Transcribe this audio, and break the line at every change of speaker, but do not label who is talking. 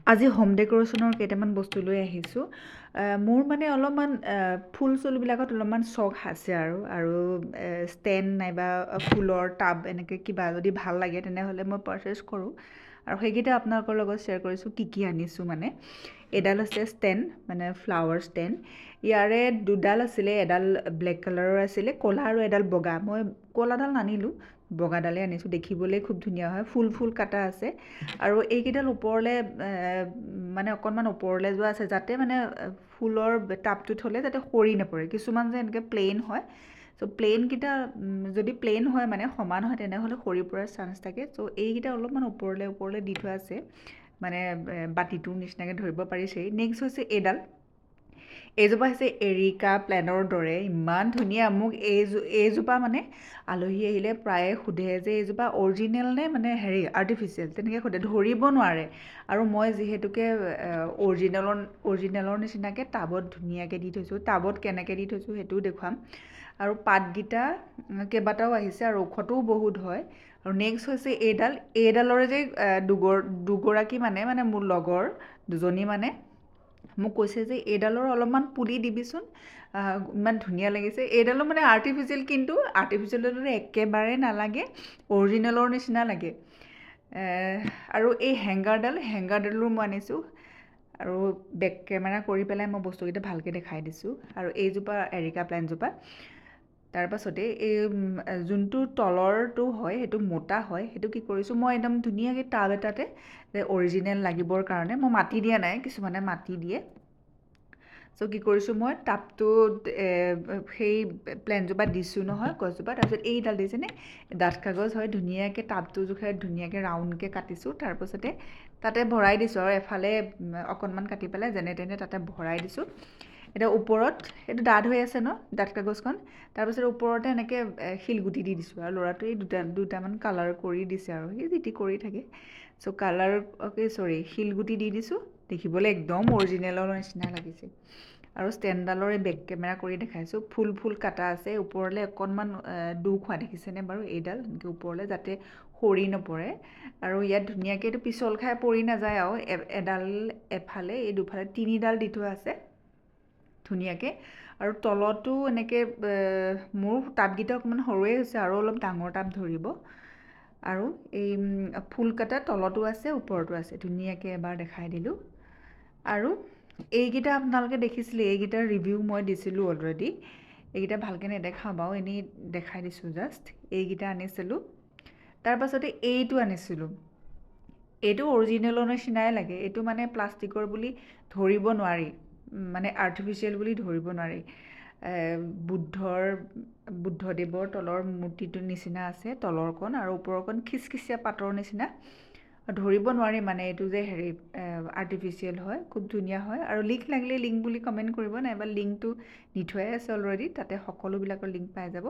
আজি হোম ডেক'ৰেশ্যনৰ কেইটামান বস্তু লৈ আহিছোঁ। মোৰ মানে অলপমান ফুল চুলবিলাকত অলপমান চখ আছে আৰু ষ্টেণ্ড নাইবা ফুলৰ টাব এনেকৈ কিবা যদি ভাল লাগে তেনেহ'লে মই পাৰচেছ কৰোঁ। আৰু সেইকেইটা আপোনালোকৰ লগত শ্বেয়াৰ কৰিছোঁ কি আনিছোঁ মানে। এডাল আছে ষ্টেণ্ড, মানে ফ্লাৱাৰ ষ্টেণ্ড। ইয়াৰে দুডাল আছিলে, এডাল ব্লেক কালাৰৰ আছিলে, ক'লা আৰু এডাল বগা। মই ক'লাডাল নানিলোঁ, বগাডালে আনিছোঁ। দেখিবলৈ খুব ধুনীয়া হয়, ফুল কাটা আছে। আৰু এইকেইডাল ওপৰলৈ মানে অকণমান ওপৰলৈ যোৱা আছে, যাতে মানে ফুলৰ টাবটোত হ'লে যাতে সৰি নপৰে। কিছুমান যে এনেকৈ প্লেইন হয়, চ' প্লেইনকেইটা যদি প্লেইন হয় মানে সমান হয় তেনেহ'লে সৰি পৰাৰ চান্স থাকে। চ' এইকেইটা অলপমান ওপৰলৈ দি থোৱা আছে, মানে বাতিটোৰ নিচিনাকৈ ধৰিব পাৰিছেই। নেক্সট হৈছে এইজোপা হৈছে এৰিকা প্লেনৰ দৰে, ইমান ধুনীয়া। মোক এইজোপা মানে আলহী আহিলে প্ৰায়ে সোধে যে এইজোপা অৰিজিনেল নে মানে আৰ্টিফিচিয়েল, তেনেকৈ সোধে, ধৰিব নোৱাৰে। আৰু মই যিহেতুকে অৰিজিনেলৰ নিচিনাকৈ টাবত ধুনীয়াকৈ দি থৈছোঁ। টাবত কেনেকৈ দি থৈছোঁ সেইটোও দেখুৱাম। আৰু পাতকেইটা কেইবাটাও আহিছে আৰু ওখটোও বহুত হয়। আৰু নেক্সট হৈছে এইডালৰে যে দুগৰাকী মানে মোৰ লগৰ দুজনী মানে মোক কৈছে যে এইডালৰ অলপমান পুলি দিবিচোন, ইমান ধুনীয়া লাগিছে। এইডালো মানে আৰ্টিফিচিয়েল, কিন্তু আৰ্টিফিচিয়েলৰ দৰে একেবাৰে নালাগে, অৰিজিনেলৰ নিচিনা লাগে। আৰু এই হেংগাৰডালো মই আনিছোঁ। আৰু বেক কেমেৰা কৰি পেলাই মই বস্তুকেইটা ভালকৈ দেখাই দিছোঁ। আৰু এইজোপা এৰিকা প্লেণ্টজোপা। তাৰপাছতে এই যোনটো তলৰটো হয় সেইটো মোটা হয়, সেইটো কি কৰিছোঁ মই একদম ধুনীয়াকৈ টাব এটাতে অৰিজিনেল লাগিবৰ কাৰণে, মই মাটি দিয়া নাই, কিছুমানে মাটি দিয়ে। চ' কি কৰিছোঁ মই টাবটোত সেই প্লেণ্টজোপা দিছোঁ নহয়, গছজোপা। তাৰপিছত এইডাল দিছেনে, ডাঠ কাগজ হয়, ধুনীয়াকৈ টাবটো জোখাই ধুনীয়াকৈ ৰাউণ্ডকৈ কাটিছোঁ। তাৰপাছতে তাতে ভৰাই দিছোঁ আৰু এফালে অকণমান কাটি পেলাই যেনে তেনে তাতে ভৰাই দিছোঁ। এতিয়া ওপৰত এইটো ডাঠ হৈ আছে ন ডাঠ কাগজখন, তাৰপিছত ওপৰতে এনেকৈ শিলগুটি দি দিছোঁ। আৰু ল'ৰাটোৱে দুটামান কালাৰ কৰি দিছে, আৰু সি যি টি কৰি থাকে। চ' শিলগুটি দি দিছোঁ। দেখিবলৈ একদম অৰিজিনেলৰ নিচিনা লাগিছে। আৰু ষ্টেণ্ডডালৰ এই বেক কেমেৰা কৰি দেখাইছোঁ। ফুল কাটা আছে, ওপৰলৈ অকণমান দুখ হোৱা দেখিছেনে বাৰু এইডাল, এনেকৈ ওপৰলৈ যাতে সৰি নপৰে। আৰু ইয়াত ধুনীয়াকৈ এইটো পিছল খাই পৰি নাযায় আৰু এডাল এফালে, এই দুফালে তিনিডাল দি থোৱা আছে ধুনীয়াকৈ। আৰু তলতো এনেকৈ মোৰ টাবকেইটা অকণমান সৰুৱে হৈছে, আৰু অলপ ডাঙৰ টাব ধৰিব। আৰু এই ফুল কাটা তলতো আছে, ওপৰতো আছে, ধুনীয়াকৈ এবাৰ দেখাই দিলোঁ। আৰু এইকেইটা আপোনালোকে দেখিছিলে, এইকেইটাৰ ৰিভিউ মই দিছিলোঁ অলৰেডি। এইকেইটা ভালকৈ নেদেখাওঁ বাৰু, এনেই দেখাই দিছোঁ জাষ্ট। এইকেইটা আনিছিলোঁ। তাৰপাছতে এইটো আনিছিলোঁ। এইটো অৰিজিনেলৰ নিচিনাই লাগে। এইটো মানে প্লাষ্টিকৰ বুলি ধৰিব নোৱাৰি, মানে আৰ্টিফিচিয়েল বুলি ধৰিব নোৱাৰি। বুদ্ধদেৱৰ তলৰ মূৰ্তিটোৰ নিচিনা আছে তলৰকণ, আৰু ওপৰকণ খিচখিচীয়া পাতৰ নিচিনা। ধৰিব নোৱাৰি মানে এইটো যে আৰ্টিফিচিয়েল হয়, খুব ধুনীয়া হয়। আৰু লিংক লাগিলে লিংক বুলি কমেণ্ট কৰিব, নাইবা লিংকটো দি থোৱাই আছে অলৰেডি, তাতে সকলোবিলাকৰ লিংক পাই যাব।